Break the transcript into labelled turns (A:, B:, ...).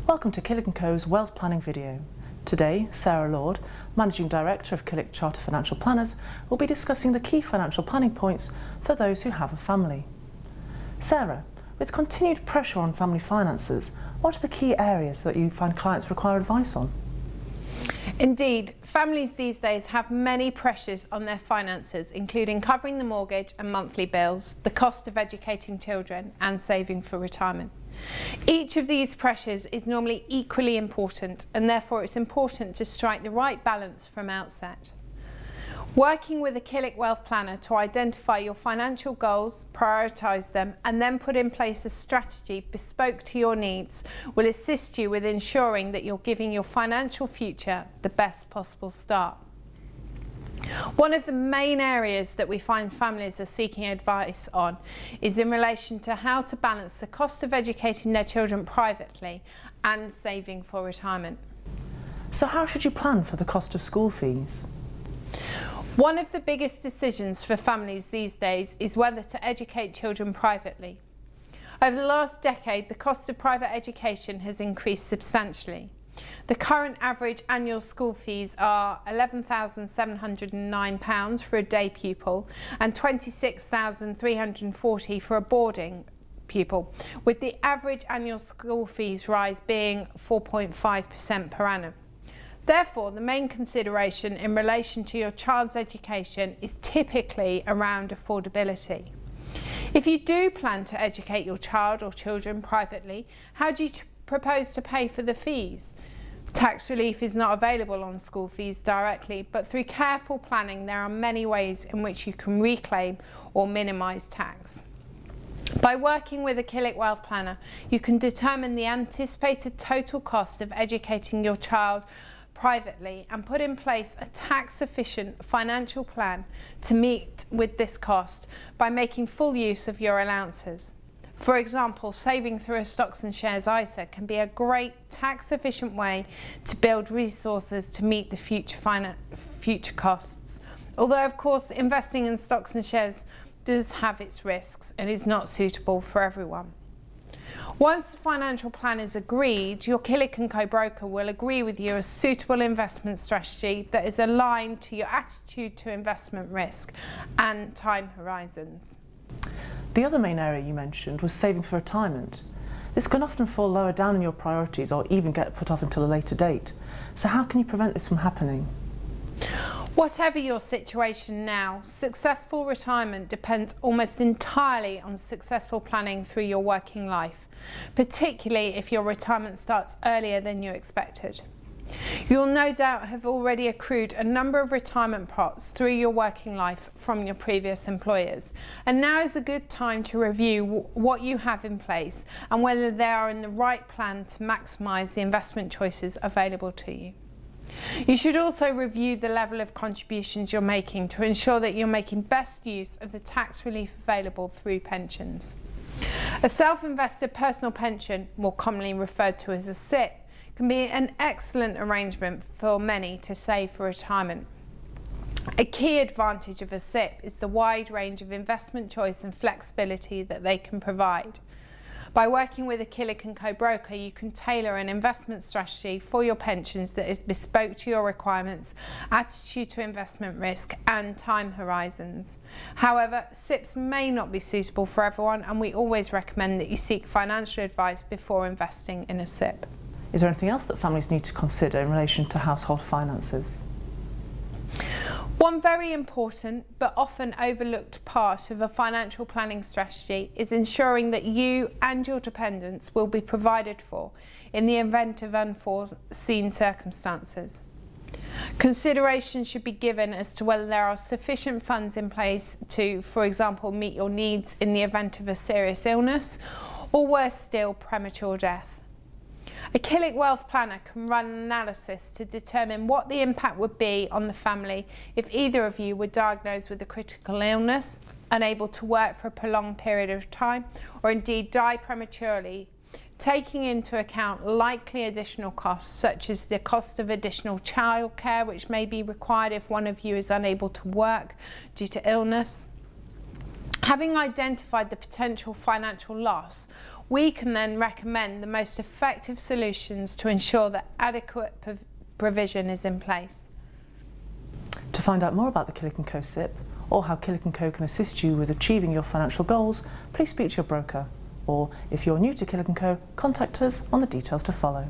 A: Welcome to Killik & Co.'s Wealth Planning video. Today, Sarah Lord, Managing Director of Killik Chartered Financial Planners, will be discussing the key financial planning points for those who have a family. Sarah, with continued pressure on family finances, what are the key areas that you find clients require advice on?
B: Indeed, families these days have many pressures on their finances, including covering the mortgage and monthly bills, the cost of educating children, and saving for retirement. Each of these pressures is normally equally important, and therefore it's important to strike the right balance from outset. Working with a Killik Wealth Planner to identify your financial goals, prioritise them, and then put in place a strategy bespoke to your needs will assist you with ensuring that you're giving your financial future the best possible start. One of the main areas that we find families are seeking advice on is in relation to how to balance the cost of educating their children privately and saving for retirement.
A: So how should you plan for the cost of school fees?
B: One of the biggest decisions for families these days is whether to educate children privately. Over the last decade, the cost of private education has increased substantially. The current average annual school fees are £11,709 for a day pupil and £26,340 for a boarding pupil, with the average annual school fees rise being 4.5% per annum. Therefore, the main consideration in relation to your child's education is typically around affordability. If you do plan to educate your child or children privately, how do you propose to pay for the fees? Tax relief is not available on school fees directly, but through careful planning there are many ways in which you can reclaim or minimise tax. By working with a Killik Wealth Planner, you can determine the anticipated total cost of educating your child privately and put in place a tax-efficient financial plan to meet with this cost by making full use of your allowances. For example, saving through a stocks and shares ISA can be a great tax-efficient way to build resources to meet the future costs. Although, of course, investing in stocks and shares does have its risks and is not suitable for everyone. Once the financial plan is agreed, your Killik & Co broker will agree with you a suitable investment strategy that is aligned to your attitude to investment risk and time horizons.
A: The other main area you mentioned was saving for retirement. This can often fall lower down in your priorities or even get put off until a later date. So how can you prevent this from happening?
B: Whatever your situation now, successful retirement depends almost entirely on successful planning through your working life, particularly if your retirement starts earlier than you expected. You'll no doubt have already accrued a number of retirement pots through your working life from your previous employers, and now is a good time to review what you have in place and whether they are in the right plan to maximise the investment choices available to you. You should also review the level of contributions you're making to ensure that you're making best use of the tax relief available through pensions. A self-invested personal pension, more commonly referred to as a SIP, can be an excellent arrangement for many to save for retirement. A key advantage of a SIP is the wide range of investment choice and flexibility that they can provide. By working with a Killik & Co broker, you can tailor an investment strategy for your pensions that is bespoke to your requirements, attitude to investment risk and time horizons. However, SIPs may not be suitable for everyone, and we always recommend that you seek financial advice before investing in a SIP.
A: Is there anything else that families need to consider in relation to household finances?
B: One very important but often overlooked part of a financial planning strategy is ensuring that you and your dependents will be provided for in the event of unforeseen circumstances. Consideration should be given as to whether there are sufficient funds in place to, for example, meet your needs in the event of a serious illness or, worse still, premature death. A Killik Wealth Planner can run an analysis to determine what the impact would be on the family if either of you were diagnosed with a critical illness, unable to work for a prolonged period of time, or indeed die prematurely, taking into account likely additional costs such as the cost of additional childcare which may be required if one of you is unable to work due to illness, Having identified the potential financial loss, we can then recommend the most effective solutions to ensure that adequate provision is in place.
A: To find out more about the Killik & Co SIPP or how Killik & Co can assist you with achieving your financial goals, please speak to your broker. Or if you're new to Killik & Co, contact us on the details to follow.